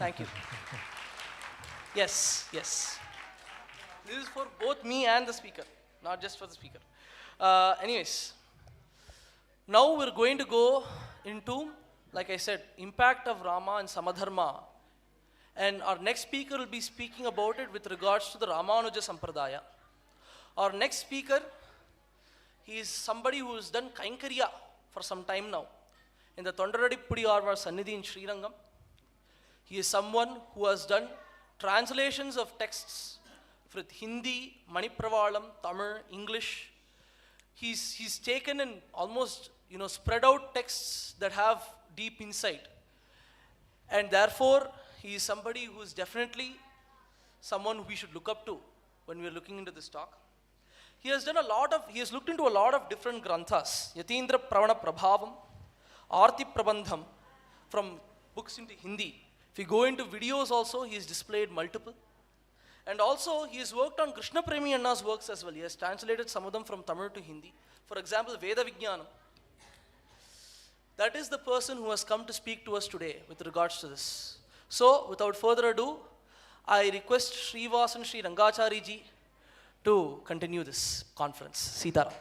Thank you. Yes, yes. This is for both me and the speaker, not just for the speaker. Anyways, now we're going to go into, like I said, impact of Rama and Samadharma. And our next speaker will be speaking about it with regards to the Ramanuja Sampradaya. Our next speaker, he is somebody who has done Kainkariya for some time now in the Tondaradi Pudiyarvar Sannidhi in Srirangam. He is someone who has done translations of texts with Hindi, Manipravalam, Tamil, English. He's taken and almost spread out texts that have deep insight. And therefore, he is somebody who is definitely someone we should look up to when we are looking into this talk. He has looked into a lot of different granthas. Yatindra Pravana Prabhavam, Arti Prabandham, from books into Hindi. If you go into videos also, he has displayed multiple. And also, he has worked on Krishna Premi Anna's works as well. He has translated some of them from Tamil to Hindi. For example, Veda Vijnanam. That is the person who has come to speak to us today with regards to this. So, without further ado, I request Vasan Srirangachari ji to continue this conference. Sitaram.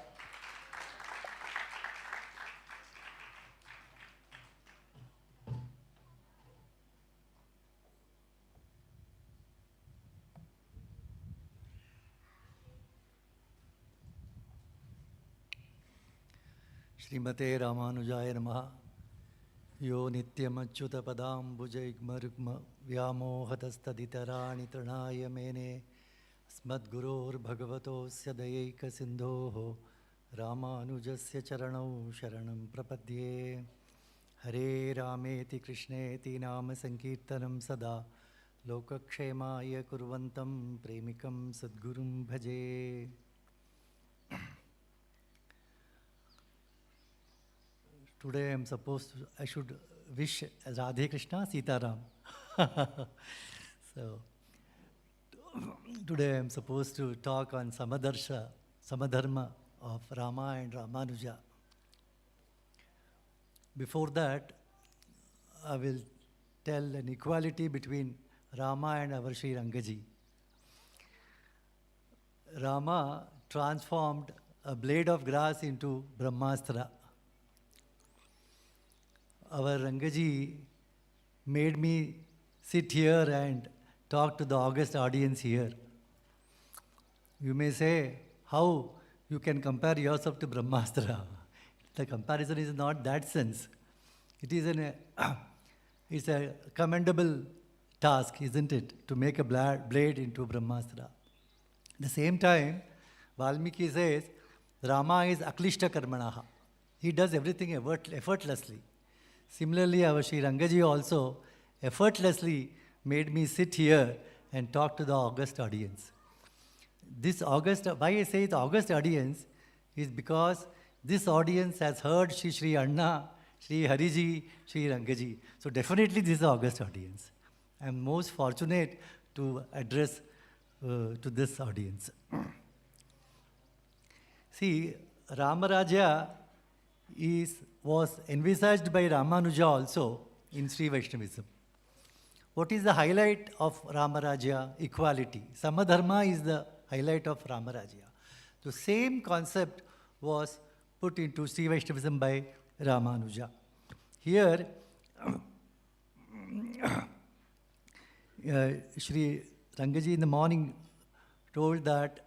Srimate Ramanujaya Namaha. Yo nityamachyuta padambujayigmarugma vyamohatastaditarani tranaya mene asmadguror bhagavatosya dayeka sindhoho Ramanujasya charanau sharanam prapadye. Hare Rameti Krishneti nama sankirtanam sada lokakshemaya kurvantam premikam sadgurum bhaje. Today I should wish Radhe Krishna Sitaram. So, today I am supposed to talk on Samadharma of Rama and Ramanuja. Before that, I will tell an equality between Rama and our Sri Rangaji. Rama transformed a blade of grass into Brahmastra. Our Rangaji made me sit here and talk to the august audience here. You may say, how you can compare yourself to Brahmastra? The comparison is not that sense. It is it's a commendable task, isn't it, to make a blade into Brahmastra. At the same time, Valmiki says, Rama is aklishta karmanaha. He does everything effortlessly. Similarly, our Sri Rangaji also effortlessly made me sit here and talk to the august audience. Why I say the august audience is because this audience has heard Sri Anna, Sri Hariji, Sri Rangaji. So definitely this is the august audience. I am most fortunate to address to this audience. See, Ramaraja was envisaged by Ramanuja also in Sri Vaishnavism. What is the highlight of Ramaraja? Equality. Samadharma is the highlight of Ramaraja. The same concept was put into Sri Vaishnavism by Ramanuja. Here, Sri Rangaji in the morning told that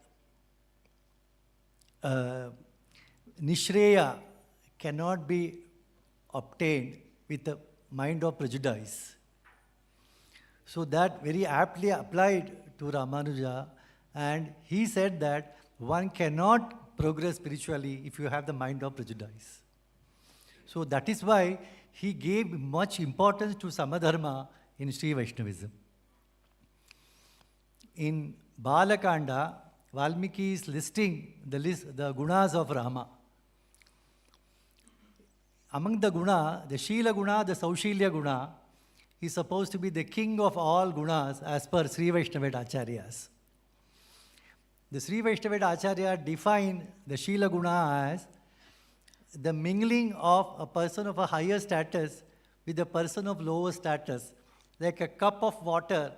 Nishreya cannot be obtained with the mind of prejudice. So that very aptly applied to Ramanuja, and he said that one cannot progress spiritually if you have the mind of prejudice. So that is why he gave much importance to Samadharma in Sri Vaishnavism. In Balakanda, Valmiki is listing the gunas of Rama. Among the guna, the Shila guna, the Saushilya guna, he is supposed to be the king of all gunas as per Sri Vaishnava Acharyas. The Sri Vaishnava Acharya define the Shila guna as the mingling of a person of a higher status with a person of lower status like a cup of water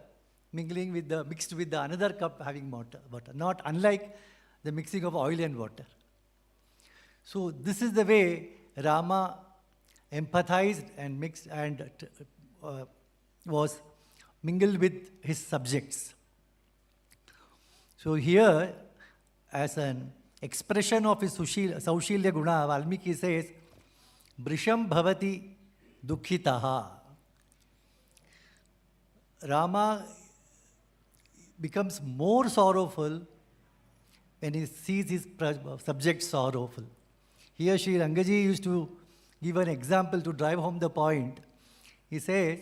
mixed with the another cup having water, not unlike the mixing of oil and water. So this is the way Rama empathized and mixed and was mingled with his subjects. So here, as an expression of his Saushilya Guna, Valmiki says, Brisham Bhavati Dukhitaha. Rama becomes more sorrowful when he sees his subject sorrowful. Here Sri Rangaji used to give an example to drive home the point. He says,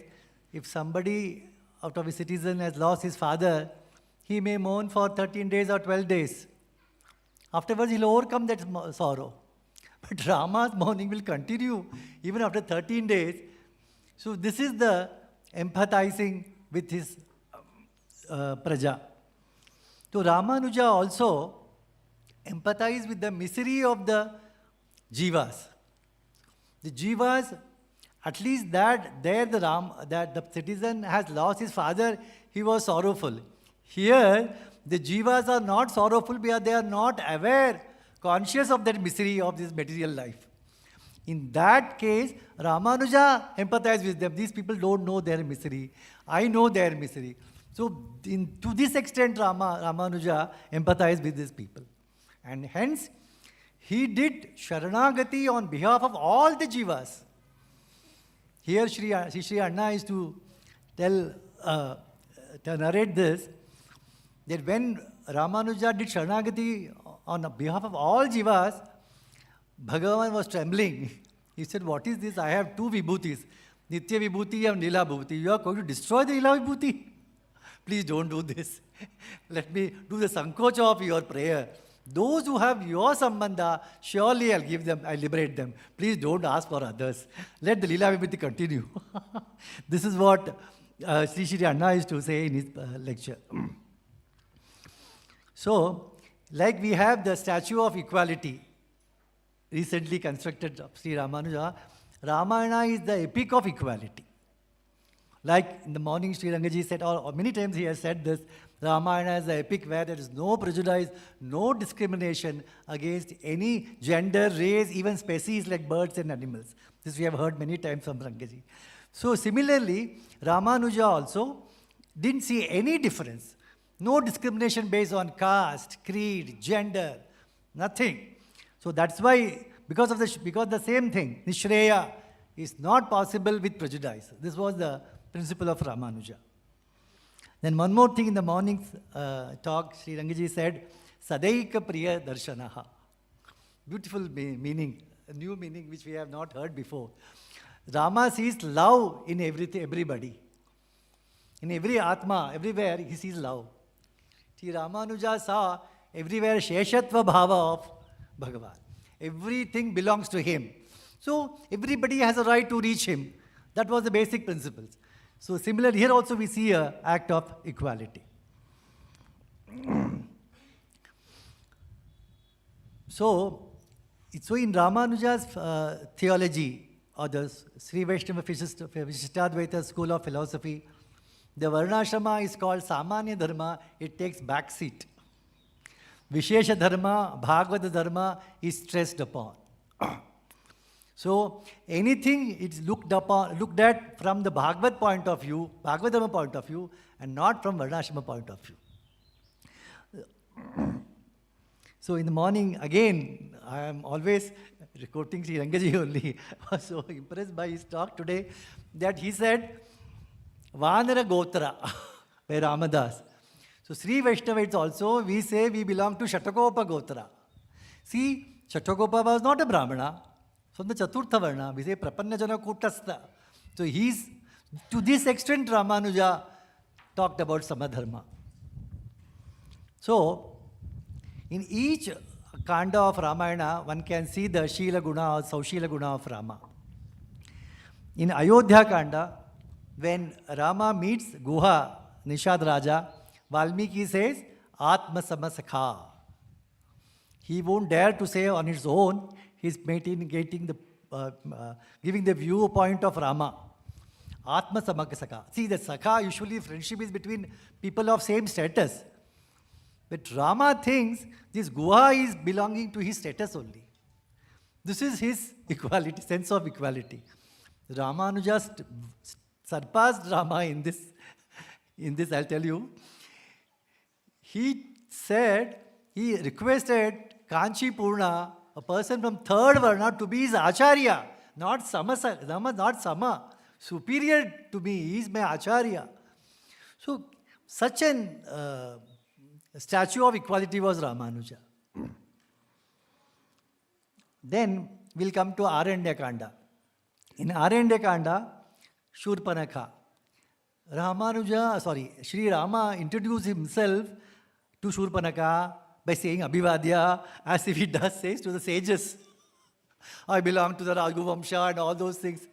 if somebody out of a citizen has lost his father, he may mourn for 13 days or 12 days. Afterwards, he'll overcome that sorrow. But Rama's mourning will continue even after 13 days. So this is the empathizing with his praja. So Ramanuja also empathized with the misery of the jivas. The jivas, at least that the citizen has lost his father, he was sorrowful. Here, the jivas are not sorrowful because they are not aware, conscious of that misery of this material life. In that case, Ramanuja empathized with them. These people don't know their misery. I know their misery. So, to this extent, Ramanuja empathized with these people. And hence, he did Sharanagati on behalf of all the jivas. Here, Sri Anna is to narrate this, that when Ramanuja did Sharanagati on behalf of all jivas, Bhagavan was trembling. He said, what is this? I have two vibhutis, Nitya Vibhuti and Lila Vibhuti. You are going to destroy the Lila Vibhuti? Please don't do this. Let me do the sankocha of your prayer. Those who have your sambandha, surely I'll liberate them. Please don't ask for others. Let the Lila Vibhuti continue. This is what Sri Anna used to say in his lecture. So, like we have the statue of equality, recently constructed of Sri Ramanuja, Ramayana is the epic of equality. Like in the morning, Sri Rangaji said, or many times he has said this, Ramayana is the epic where there is no prejudice, no discrimination against any gender, race, even species like birds and animals. This we have heard many times from Rangaji. So similarly, Ramanuja also didn't see any difference. No discrimination based on caste, creed, gender, nothing. So that's why, because the same thing, Nishreya is not possible with prejudice. This was the principle of Ramanuja. Then one more thing in the morning's talk, Sri Rangaji said, Sadaika Priya Darshanaha. Beautiful meaning, a new meaning which we have not heard before. Rama sees love in everybody. In every Atma, everywhere he sees love. Sri Ramanuja saw everywhere Sheshatva Bhava of Bhagavan. Everything belongs to him. So everybody has a right to reach him. That was the basic principles. So similarly, here also we see an act of equality. So in Ramanuja's theology, or the Sri Vaishnava Vishishtadvaita school of philosophy, the Varnashrama is called Samanya Dharma, it takes back seat. Vishesha Dharma, Bhagavata Dharma is stressed upon. So anything is looked at from the Bhagavad point of view, Bhagavad Dharma point of view, and not from Varnashrama point of view. So in the morning, again, I am always quoting Sri Rangaji only. I was so impressed by his talk today that he said, Vanara Gotra by Ramadas. So Sri Vaishnava also, we say we belong to Shatakopa Gotra. See, Shatakopa was not a Brahmana. From the Chaturtha Varna, we say Prapanna Jana Kutastha. So to this extent Ramanuja talked about Samadharma. So, in each kanda of Ramayana, one can see the Shila Guna or Saushila Guna of Rama. In Ayodhya Kanda, when Rama meets Guha, Nishad Raja, Valmiki says, Atma Samasakha. He won't dare to say on his own, he's giving the viewpoint of Rama. Atma Samaka Saka. See, the Saka, usually friendship is between people of same status. But Rama thinks this Guha is belonging to his status only. This is his equality, sense of equality. Ramanuja surpassed Rama in this. In this, I'll tell you. He said, he requested Kanchi Purna, a person from third Varna, to be his Acharya, not Sama, not Sama. Superior to me, he is my Acharya. So, such an statue of equality was Ramanuja. Then we'll come to Aranya Kanda. In Aranya Kanda, Shurpanakha. Sri Rama introduced himself to Shurpanakha by saying Abhivadya, as if he says to the sages. I belong to the Raghuvamsha and all those things.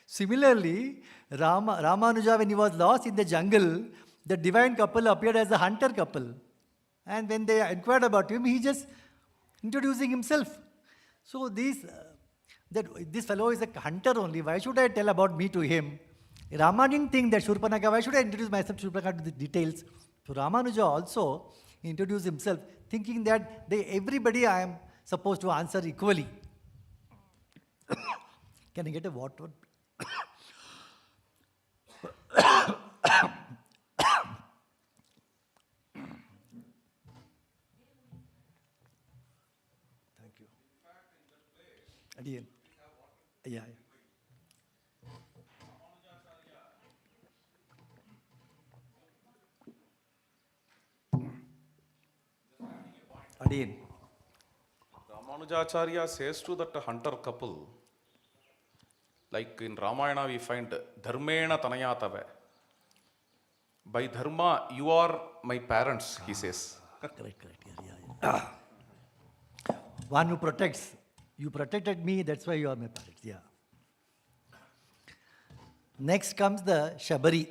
Similarly, Ramanuja, when he was lost in the jungle, the divine couple appeared as a hunter couple. And when they inquired about him, he just introducing himself. So this fellow is a hunter only. Why should I tell about me to him? Rama didn't think that Shurpanakha, why should I introduce myself to Shurpanakha to the details? So Ramanuja also introduced himself, thinking that everybody I am supposed to answer equally. Can I get a water? Thank you. Again. Yeah. Again. Ramanujacharya says to that hunter couple, like in Ramayana we find Dharmena Tanayatava. By Dharma, you are my parents, he says. Correct. Yeah. One who protects. You protected me, that's why you are my parents. Yeah. Next comes the Shabari.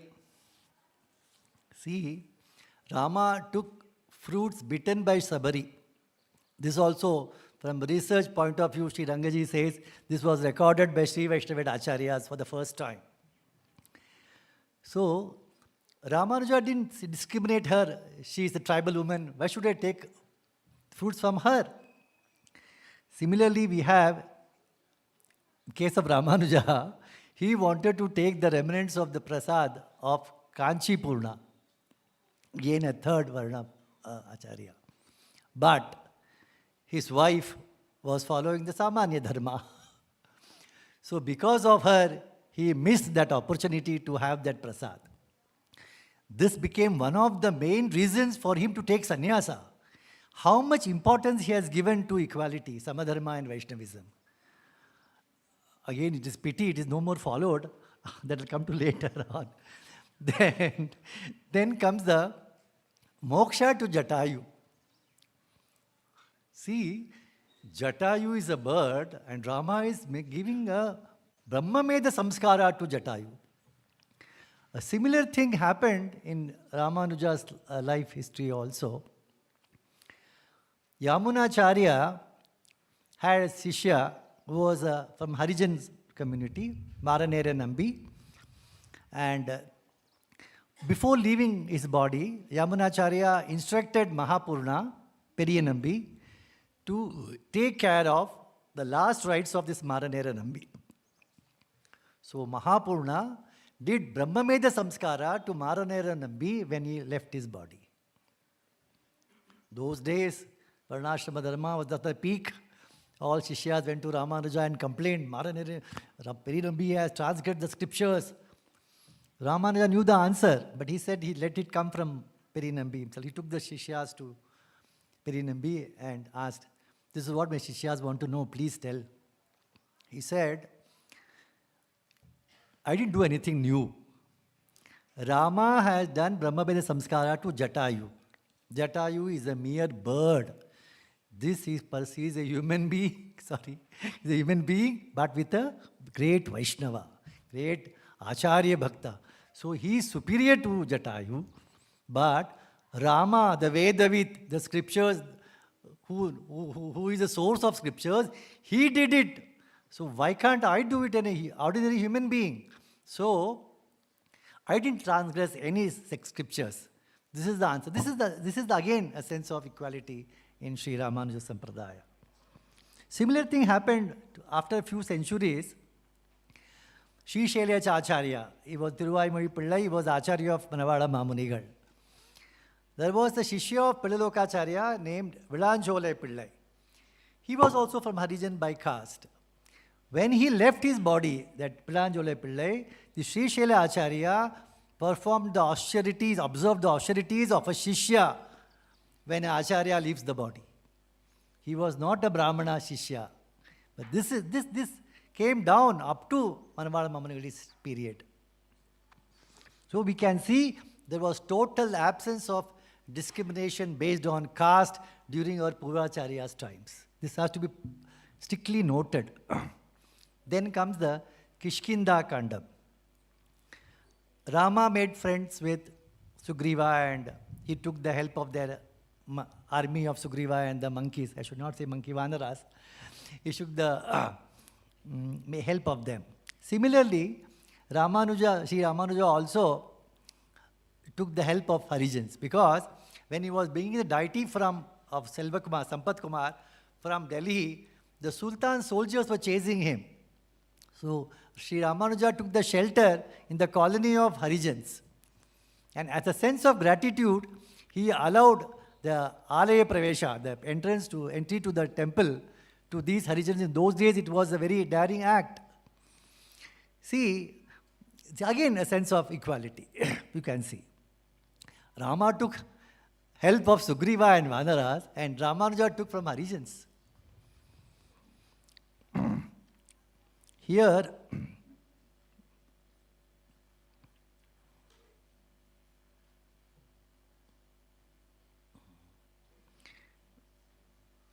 See, Rama took fruits bitten by Shabari. This also, from research point of view, Sri Rangaji says, this was recorded by Sri Vaishnava Acharyas for the first time. So, Ramanuja didn't discriminate her. She is a tribal woman. Why should I take fruits from her? Similarly, we have, in case of Ramanuja, he wanted to take the remnants of the prasad of Kanchi Purna, again a third Varna Acharya. But his wife was following the Samanya Dharma. So because of her, he missed that opportunity to have that prasad. This became one of the main reasons for him to take sannyasa. How much importance he has given to equality, Samadharma and Vaishnavism. Again, it is pity it is no more followed. That will come to later on. Then comes the moksha to Jatayu. See, Jatayu is a bird and Rama is giving a Brahmameda samskara to Jatayu. A similar thing happened in Ramanuja's life history also. Yamunacharya had a Shishya who was from Harijan's community, Maranera Nambi. And before leaving his body, Yamunacharya instructed Mahapurna, Periyanambi, to take care of the last rites of this Maranera Nambi. So Mahapurna did Brahmameda Samskara to Maranera Nambi when he left his body. Those days, Varnashrama Dharma was at the peak. All Shishyas went to Ramanuja and complained, Periyanambi has transcribed the scriptures. Ramanuja knew the answer, but he said he let it come from Periyanambi himself. He took the Shishyas to Periyanambi and asked, this is what my Shishyas want to know, please tell. He said, I didn't do anything new. Rama has done Brahmaveda Samskara to Jatayu. Jatayu is a mere bird. This is perceived as a human being, is a human being, but with a great Vaishnava, great Acharya Bhakta. So he is superior to Jatayu, but Rama, the Vedavid, the scriptures, who is the source of scriptures, he did it. So why can't I do it in an ordinary human being? So, I didn't transgress any scriptures. This is the answer. This is again a sense of equality in Sri Ramanuja Sampradaya. Similar thing happened after a few centuries. Sri Shailaja Acharya, he was Tiruvayamuri Pillai, he was Acharya of Manavada Mamunigal. There was the Shishya of Pillalokacharya named Vilanjole Pillai. He was also from Harijan by caste. When he left his body, that Pilanjole Pillai, the Sri Shaila Acharya performed the austerities, observed the austerities of a Shishya when an Acharya leaves the body. He was not a Brahmana Shishya. But this came down up to Manavada Mamunigali's period. So we can see there was total absence of discrimination based on caste during our Purvacharya's times. This has to be strictly noted. Then comes the Kishkinda Kandam. Rama made friends with Sugriva and he took the help of their army of Sugriva and the monkeys. I should not say monkey vanaras. He took the help of them. Similarly, Sri Ramanuja also took the help of Harijans because when he was bringing the deity of Selva Kumar, Sampat Kumar from Delhi, the Sultan's soldiers were chasing him. So Sri Ramanuja took the shelter in the colony of Harijans. And as a sense of gratitude, he allowed the Alaya Pravesha, the entry to the temple to these Harijans. In those days, it was a very daring act. See, again a sense of equality, you can see. Rama took help of Sugriva and Vanaras, and Ramanuja took from Harijans. Here,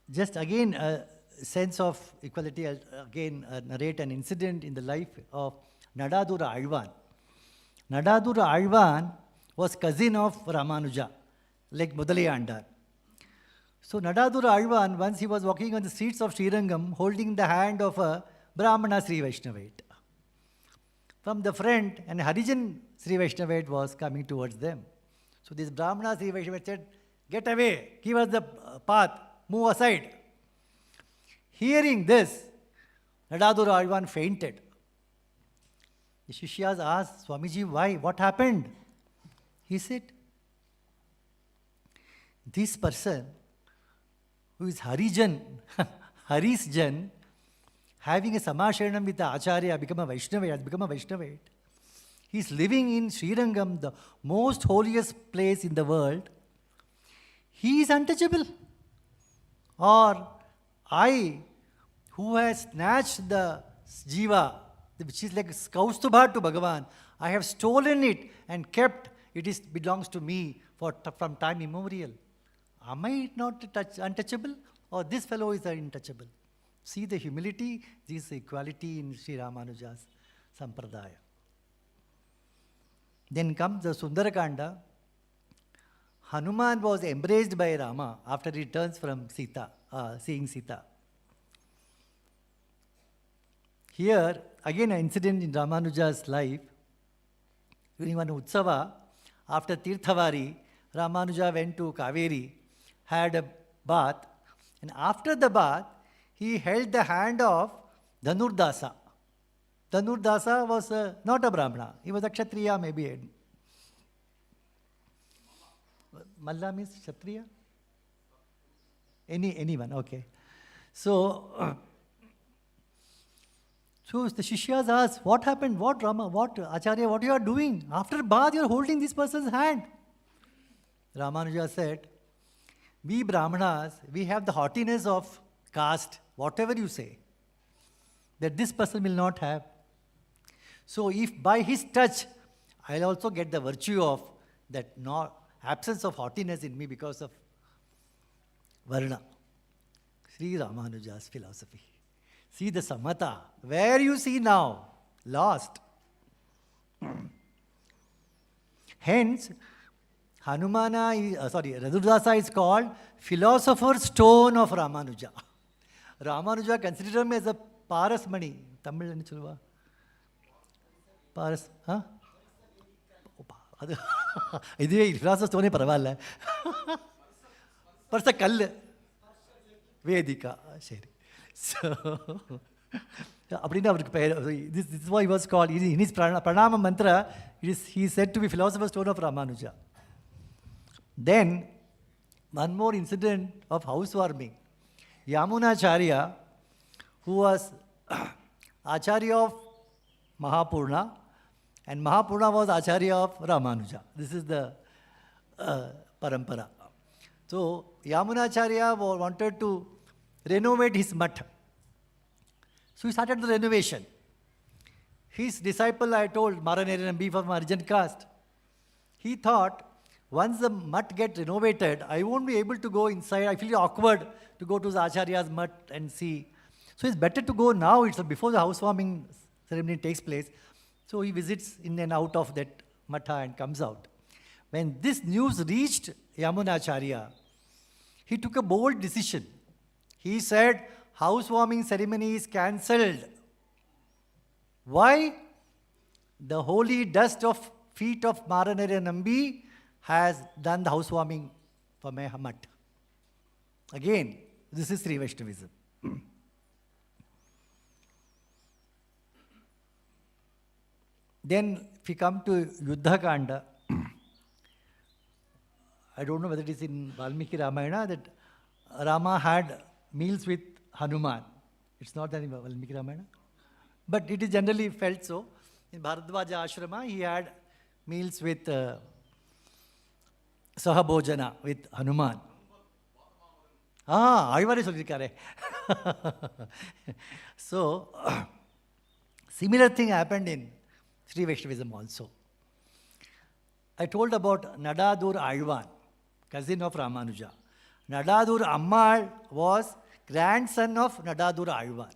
just again a sense of equality. I'll again narrate an incident in the life of Nadadura Alvan. Nadadura Alvan was cousin of Ramanuja, like Mudalayandar. So Nadadura Alvan, once he was walking on the streets of Srirangam, holding the hand of a Brahmana Sri Vaishnavite. From the front, and Harijan Sri Vaishnavite was coming towards them. So this Brahmana Sri Vaishnavite said, "Get away, give us the path, move aside." Hearing this, Nadadura Alvan fainted. The Shishyas asked, "Swamiji, why? What happened?" He said, "This person who is Harijan, Harisjan, having a Samasharanam with the Acharya, become a Vaishnavite. He is living in Srirangam, the most holiest place in the world. He is untouchable. Or I, who has snatched the jiva, which is like Kaustubha to Bhagavan, I have stolen it and kept it belongs to me from time immemorial. Am I not untouchable? Or this fellow is untouchable?" See the humility, this equality in Sri Ramanuja's Sampradaya. Then comes the Sundarakanda. Hanuman was embraced by Rama after he returns from seeing Sita. Here, again an incident in Ramanuja's life. During one Utsava, after Tirthavari, Ramanuja went to Kaveri, had a bath, and after the bath, he held the hand of Dhanurdasa. Dhanurdasa was not a Brahmana. He was a Kshatriya, maybe. Malla means Kshatriya? Anyone, okay. So the Shishyas asked, "What happened? What Rama? What Acharya? What you are doing? After bath, you are holding this person's hand." Ramanuja said, "We Brahmanas, we have the haughtiness of caste, whatever you say, that this person will not have. So if by his touch, I'll also get the virtue of that absence of haughtiness in me because of Varna." Sri Ramanuja's philosophy. See the samatha. Where you see now? Lost. Hence, Radhurdasa is called philosopher's stone of Ramanuja. Ramanuja considered him as a parasmani. Tamil ennu solva? Paras, huh? அது இதுவே philosopher's stone பரவாயில்ல. பர்ச கல் வேதிகா சரி. So அப்படின்னா அவருக்கு பெயர். This is why he was called. In his pranama mantra, he is said to be philosopher's stone of Ramanuja. Then one more incident of housewarming. Yamunacharya, who was Acharya of Mahapurna, and Mahapurna was Acharya of Ramanuja. This is the parampara. So Yamunacharya wanted to renovate his mutt. So he started the renovation. His disciple, I told, Maranarian and B from Arjun caste, he thought, once the mutt gets renovated, I won't be able to go inside. I feel awkward to go to the Acharya's mutt and see. So it's better to go now, it's before the housewarming ceremony takes place. So he visits in and out of that matta and comes out. When this news reached Yamunacharya, he took a bold decision. He said, housewarming ceremony is cancelled. Why? The holy dust of feet of Maranarian Nambi has done the housewarming for my mutt. Again, this is Sri Vaishnavism. Then, if we come to Yuddha Kanda, I don't know whether it is in Valmiki Ramayana that Rama had meals with Hanuman. It's not that in Valmiki Ramayana. But it is generally felt so. In Bharadwaja Ashrama, he had meals with Sahabhojana, with Hanuman. Aivare sollirukare. So, similar thing happened in Sri Vaishnavism also. I told about Nadadur Alvan, cousin of Ramanuja. Nadadur Ammal was grandson of Nadadur Alvan.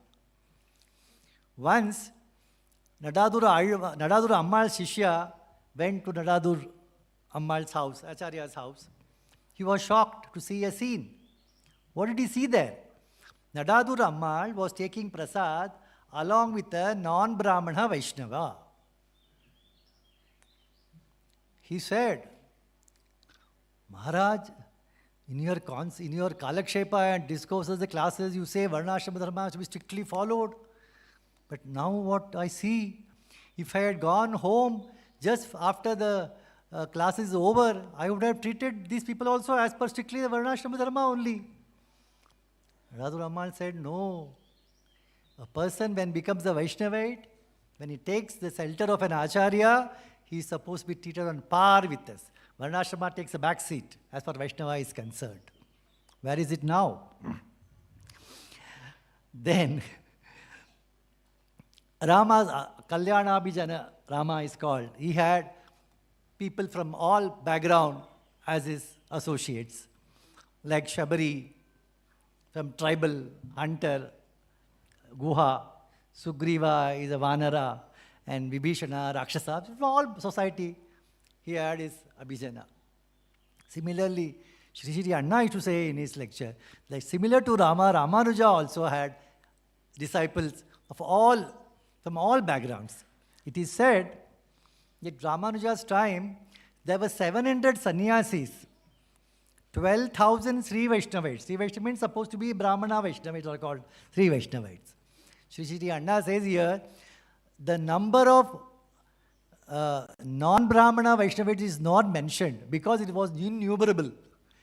Once, Nadadur Ammal's Shishya went to Nadadur Ammal's house, Acharya's house. He was shocked to see a scene. What did he see there? Nadadur Ammal was taking prasad along with a non-Brahmana Vaishnava. He said, Maharaj, in your Kalakshepa and discourses, the classes, you say Varnashrama Dharma should be strictly followed. But now what I see, if I had gone home just after the class is over, I would have treated these people also as per strictly the Varnashrama Dharma only. Radha Ramal said, no. A person when becomes a Vaishnavite, when he takes the shelter of an Acharya, he is supposed to be treated on par with us. Varnashrama takes a back seat as far as Vaishnava is concerned. Where is it now? Then, Rama's Kalyanabhijana, Rama is called. He had people from all background as his associates, like Shabari, from tribal hunter, Guha, Sugriva is a Vanara, and Vibhishana, Rakshasa, from all society, he had his Abhijana. Similarly, Shri Shri Anna used to say in his lecture, like similar to Rama, Ramanuja also had disciples of all, from all backgrounds. It is said that Ramanuja's time, there were 700 sannyasis, 12,000 Sri Vaishnavites. Sri Vaishnava means supposed to be Brahmana Vaishnavites are called Sri Vaishnavites. Shri Shri Anna says here, the number of non-Brahmana Vaishnavites is not mentioned because it was innumerable.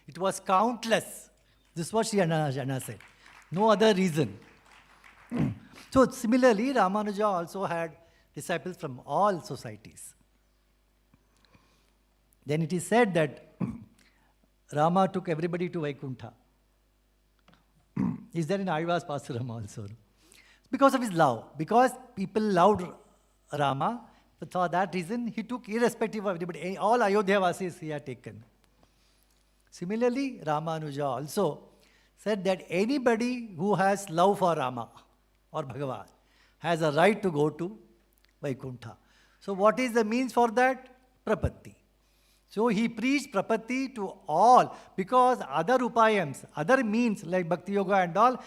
It was countless. This is what Shri Anna said. No other reason. So similarly, Ramanuja also had disciples from all societies. Then it is said that Rama took everybody to Vaikuntha. Is there in Alva's Pasaram also? Because of his love. Because people loved Rama, but for that reason, he took irrespective of everybody. All Ayodhya Vasis he had taken. Similarly, Ramanuja also said that anybody who has love for Rama or Bhagavan has a right to go to Vaikuntha. So what is the means for that? Prapatti. So he preached Prapatti to all because other upayams, other means like Bhakti Yoga and all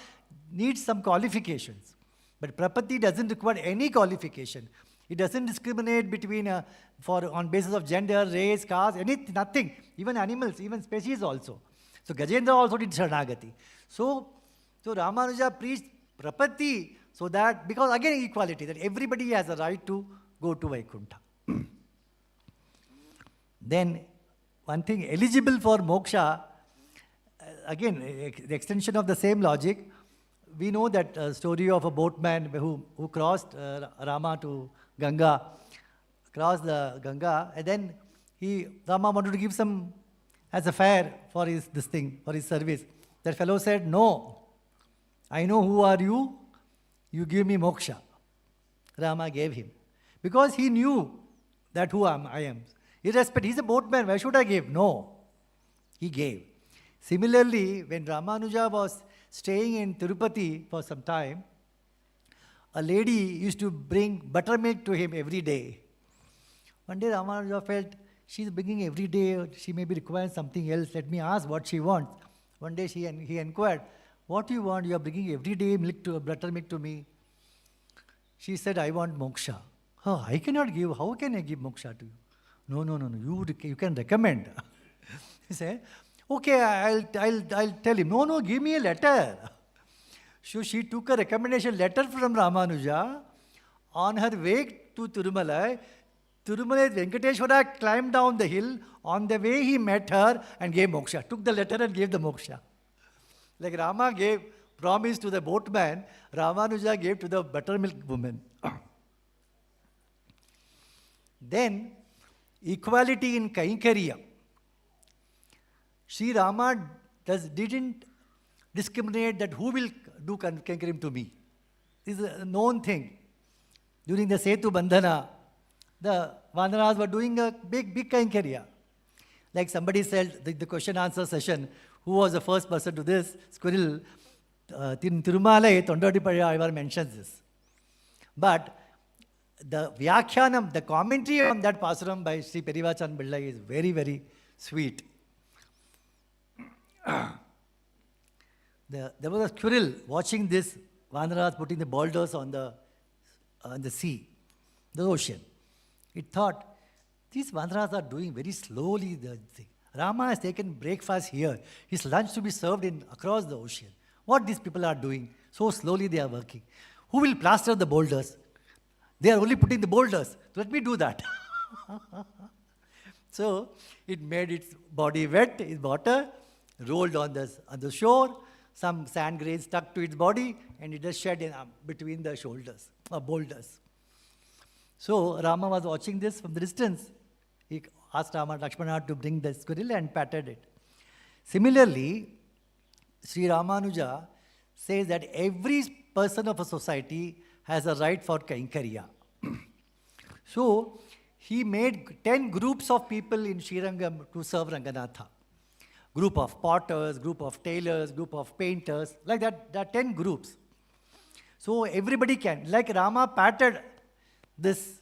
need some qualifications. But Prapatti doesn't require any qualification. It doesn't discriminate between, on basis of gender, race, caste, anything, nothing. Even animals, even species also. So Gajendra also did Sharanagati. So Ramanuja preached Prapatti, so that, because again equality, that everybody has a right to go to Vaikuntha. Then, one thing, eligible for moksha, again, the extension of the same logic, we know that story of a boatman who crossed Rama to Ganga, crossed the Ganga, and then Rama wanted to give some as a fare for his service. That fellow said, "No, I know who are you, you give me moksha." Rama gave him, because he knew that who I am. Irrespective, he's a boatman, why should I give? No, he gave. Similarly, when Ramanuja was staying in Tirupati for some time, a lady used to bring buttermilk to him every day. One day Ramanuja felt, she's bringing every day, she may be requiring something else, let me ask what she wants. One day he inquired, "What do you want? You are bringing every day buttermilk to me." She said, "I want moksha." "Oh, I cannot give, how can I give moksha to you?" No, you can recommend. He said, "Okay, I'll tell him." No, give me a letter. So she took a recommendation letter from Ramanuja. On her way to Tirumalai Venkateshwara climbed down the hill. On the way he met her and gave moksha. Took the letter and gave the moksha. Like Rama gave promise to the boatman, Ramanuja gave to the buttermilk woman. Then, equality in Kainkariya. Sri Rama didn't discriminate that who will do Kainkariya to me. This is a known thing. During the Setu Bandhana, the Vanaras were doing a big Kainkariya. Like somebody said, the question answer session, who was the first person to this? Squirrel, Tirumalai, Tondodipadaya mentions this. But the Vyakhyanam, the commentary on that Pasuram by Sri Perivachan Pillai is very, very sweet. There was a squirrel watching this Vanaras putting the boulders on the sea, the ocean. It thought, these Vanaras are doing very slowly the thing. Rama has taken breakfast here. His lunch to be served across the ocean. What these people are doing? So slowly they are working. Who will plaster the boulders? They are only putting the boulders. Let me do that. So it made its body wet, its water, rolled on the shore, some sand grains stuck to its body, and it just shed between the shoulders, boulders. So Rama was watching this from the distance. He asked Lakshmana to bring the squirrel and patted it. Similarly, Sri Ramanuja says that every person of a society has a right for Kainkariya. So he made 10 groups of people in Srirangam to serve Ranganatha. Group of potters, group of tailors, group of painters, like that, there are 10 groups. So everybody can, like Rama patted this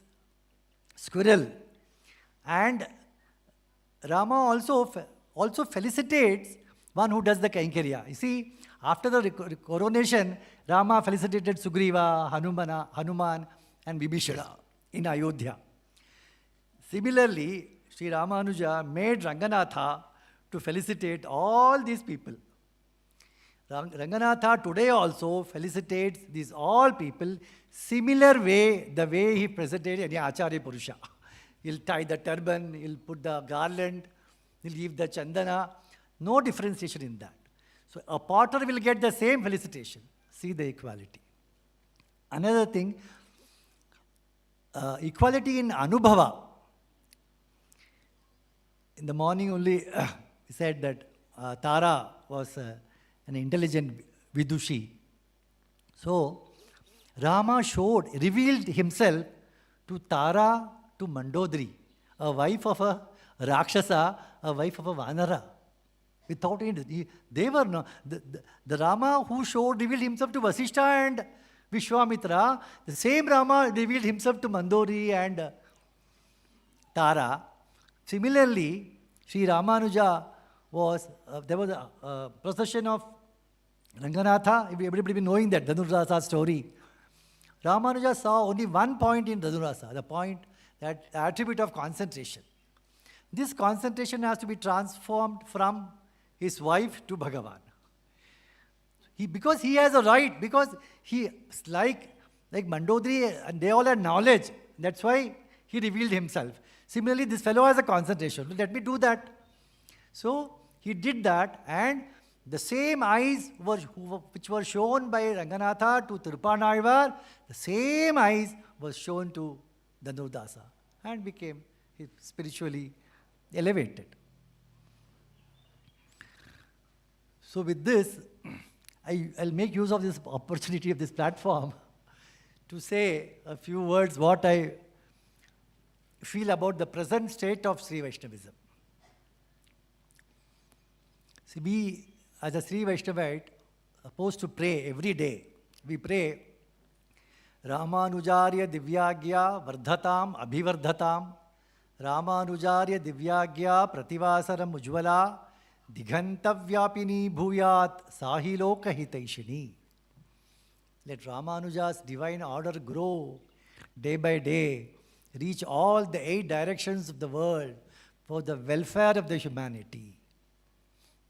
squirrel, and Rama also felicitates one who does the Kainkariya. You see, after the coronation, Rama felicitated Sugriva, Hanuman, and Vibhishana in Ayodhya. Similarly, Sri Ramanuja made Ranganatha to felicitate all these people. Ranganatha today also felicitates these all people similar way, the way he presented any Acharya Purusha. He'll tie the turban, he'll put the garland, he'll give the chandana. No differentiation in that. So a potter will get the same felicitation. See the equality. Another thing, equality in Anubhava. In the morning only, he said that Tara was an intelligent Vidushi. So Rama revealed himself to Tara, to Mandodari, a wife of a Rakshasa, a wife of a Vanara. Without any, they were not, the Rama who revealed himself to Vasishtha and Vishwamitra, the same Rama revealed himself to Mandodari and Tara. Similarly, Sri Ramanuja there was a procession of Ranganatha, everybody been knowing that Dhanurrasa story. Ramanuja saw only one point in Dhanurasa, the point, that attribute of concentration. This concentration has to be transformed from his wife to Bhagavan. Because he has a right, because he, like Mandodri, and they all had knowledge. That's why he revealed himself. Similarly, this fellow has a concentration. Let me do that. So he did that, and the same eyes which were shown by Ranganatha to Tirupanaiyar, the same eyes was shown to Dhanurdasa, and became spiritually elevated. So with this, I'll make use of this opportunity of this platform to say a few words what I feel about the present state of Sri Vaishnavism. See, we as a Sri Vaishnavite are supposed to pray every day. We pray, Ramanujarya Divyagya Vardhatam Abhivardhatam, Ramanujarya Divyagya Prativasaram Ujvala, Dighantavyapini Bhuyat Sahiloka Hitaishini. Let Ramanuja's divine order grow day by day, reach all the 8 directions of the world for the welfare of the humanity.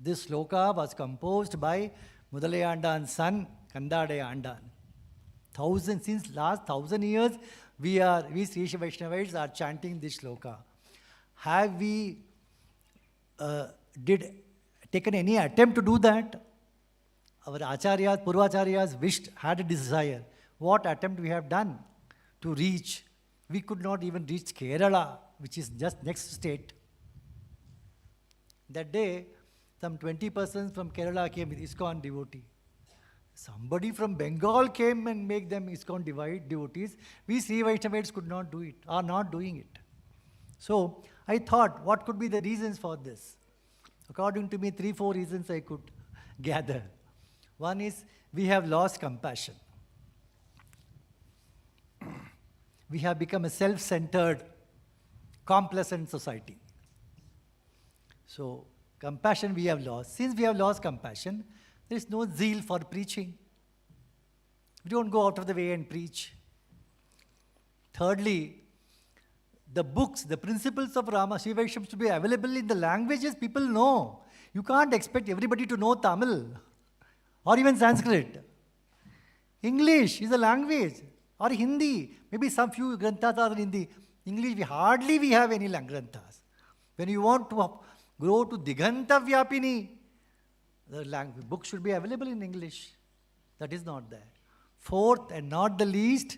This sloka was composed by Mudalayandan's son, Kandadayandan. Since last 1,000 years, we Sri Vaishnavites are chanting this sloka. Have we taken any attempt to do that? Our acharyas, purvacharyas had a desire. What attempt we have done to reach? We could not even reach Kerala, which is just next state. That day, some 20 persons from Kerala came with ISKCON devotee. Somebody from Bengal came and make them ISKCON devotees. We Sri Vaishnavites could not do it, are not doing it. So I thought, what could be the reasons for this? According to me, 3-4 reasons I could gather. One is, we have lost compassion. We have become a self-centered, complacent society. So, compassion we have lost. Since we have lost compassion, there is no zeal for preaching. We don't go out of the way and preach. Thirdly, the books, the principles of Rama, Sri Vaishnavas to be available in the languages people know. You can't expect everybody to know Tamil or even Sanskrit. English is a language, or Hindi. Maybe some few granthas are in Hindi. English, we hardly have any granthas. When you want to grow to Diganta Vyapini, the book should be available in English. That is not there. Fourth, and not the least,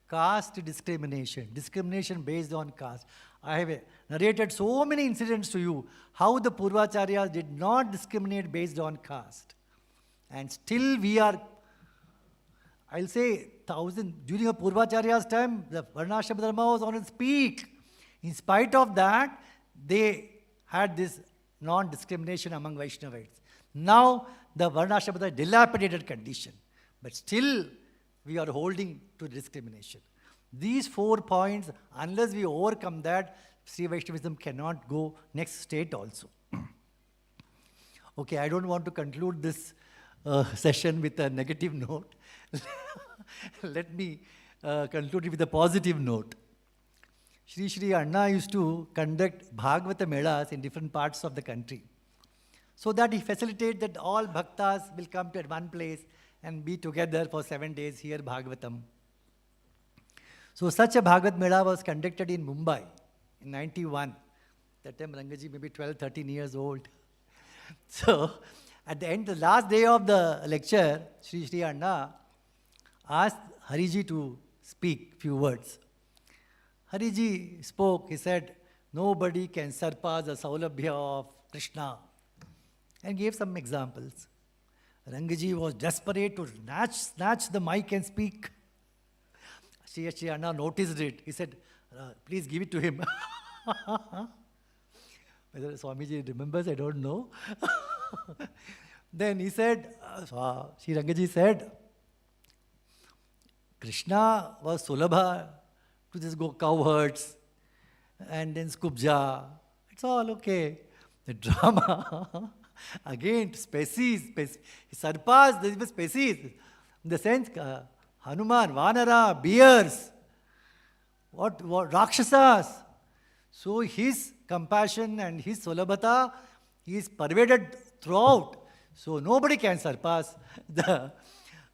caste discrimination. Discrimination based on caste. I have narrated so many incidents to you, how the Purvacharyas did not discriminate based on caste. And still we are, I'll say, during a Purvacharya's time, the Varnashram Dharma was on its peak. In spite of that, they had this non-discrimination among Vaishnavites. Now, the Varnashram is a dilapidated condition. But still, we are holding to discrimination. These 4 points, unless we overcome that, Sri Vaishnavism cannot go next state also. Okay, I don't want to conclude this session with a negative note. Let me conclude it with a positive note. Sri Anna used to conduct Bhagavata Melas in different parts of the country, so that he facilitated that all bhaktas will come to one place and be together for 7 days here Bhagavatam. So such a Bhagavat Mela was conducted in Mumbai in 91. That time Rangaji may be 12, 13 years old. So at the end, the last day of the lecture, Sri Anna asked Hariji to speak few words. Hariji spoke, he said, nobody can surpass the saulabhya of Krishna, and gave some examples. Rangaji was desperate to snatch the mic and speak. Sri Anna noticed it. He said, please give it to him. Whether Swamiji remembers, I don't know. Then he said, Sri Rangaji said, Krishna was Sulabha to just go cow herds and then Skubja. It's all okay. The drama, again, species, he surpassed the species. In the sense, Hanuman, Vanara, bears, what Rakshasas. So his compassion and his Sulabhata is pervaded throughout. So nobody can surpass the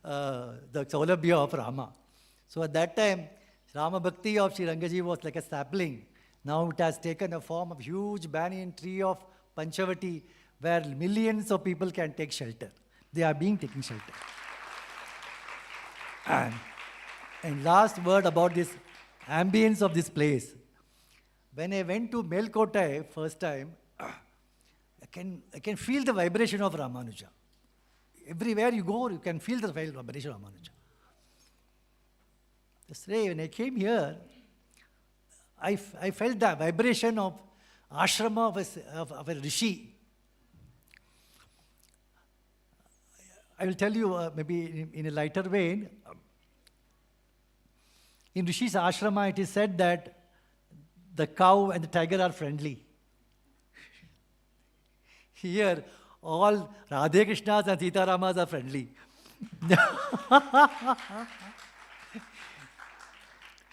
Saulabhya of Rama. So at that time, Rama Bhakti of Sri Rangaji was like a sapling. Now it has taken a form of huge banyan tree of Panchavati, where millions of people can take shelter. They are being taken shelter. And last word about this ambience of this place. When I went to Melkotai first time, I can feel the vibration of Ramanuja. Everywhere you go, you can feel the vibration of Ramanuja. Yesterday, when I came here, I felt the vibration of ashrama of a rishi. I will tell you maybe in a lighter vein. In Rishi's ashrama, it is said that the cow and the tiger are friendly. Here, all Radhe Krishnas and Sita Ramas are friendly.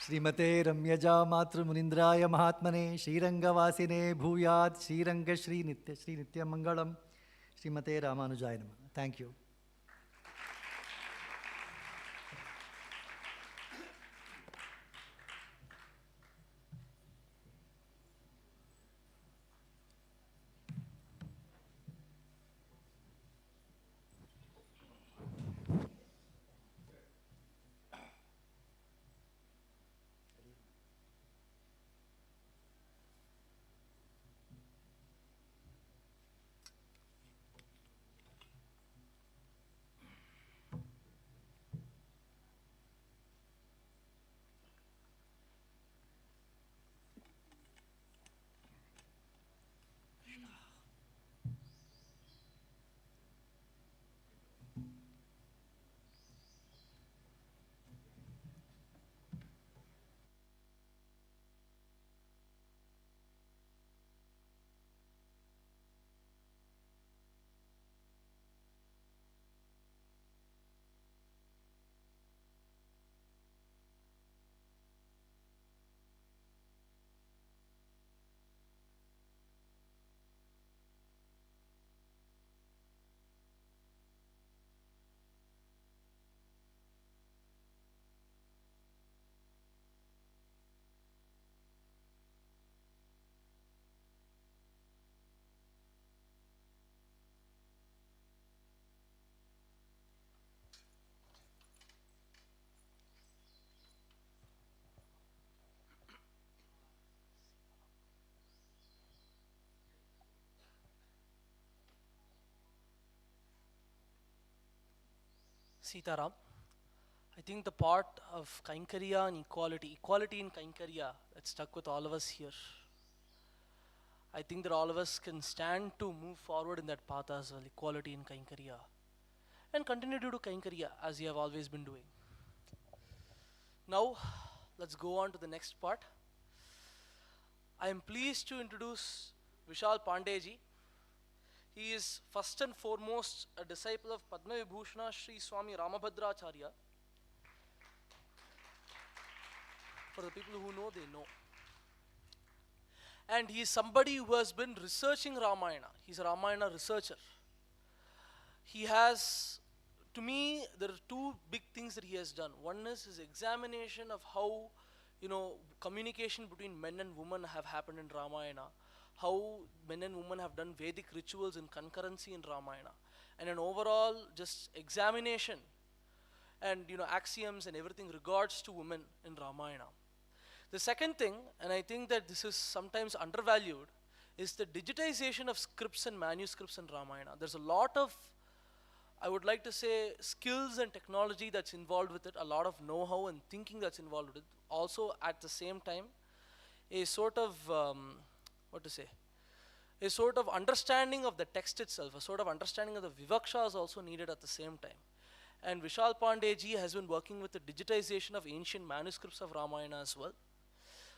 Srimate Ramyaja Matru Munindraya Mahatmane Srirangavasine Bhuyat Sriranga Sri Nitya Mangalam Srimate Ramanujaya Namaha. Thank you. Sitaram, I think the part of Kainkariya and equality in Kainkariya that stuck with all of us here. I think that all of us can stand to move forward in that path as well, equality in Kainkariya. And continue to do Kainkariya as you have always been doing. Now, let's go on to the next part. I am pleased to introduce Vishal Pandeyji. He is first and foremost a disciple of Padma Vibhushana Sri Swami Ramabhadracharya. For the people who know, they know. And he is somebody who has been researching Ramayana. He's a Ramayana researcher. He has, to me, there are two big things that he has done. One is his examination of how, communication between men and women have happened in Ramayana. How men and women have done Vedic rituals in concurrency in Ramayana. And an overall just examination and axioms and everything regards to women in Ramayana. The second thing, and I think that this is sometimes undervalued, is the digitization of scripts and manuscripts in Ramayana. There's a lot of, I would like to say, skills and technology that's involved with it, a lot of know-how and thinking that's involved with it. Also, at the same time, a sort of, a sort of understanding of the text itself, a sort of understanding of the Vivaksha is also needed at the same time. And Vishal Pandeyji has been working with the digitization of ancient manuscripts of Ramayana as well.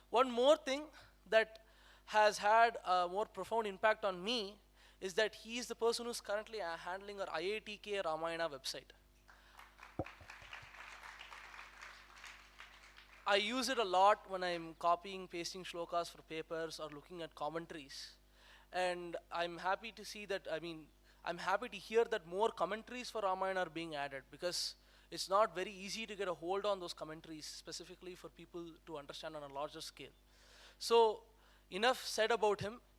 One more thing that has had a more profound impact on me is that he is the person who's currently handling our IITK Ramayana website. I use it a lot when I'm copying, pasting shlokas for papers or looking at commentaries. And I'm happy to see that, I'm happy to hear that more commentaries for Ramayana are being added, because it's not very easy to get a hold on those commentaries, specifically for people to understand on a larger scale. So, enough said about him.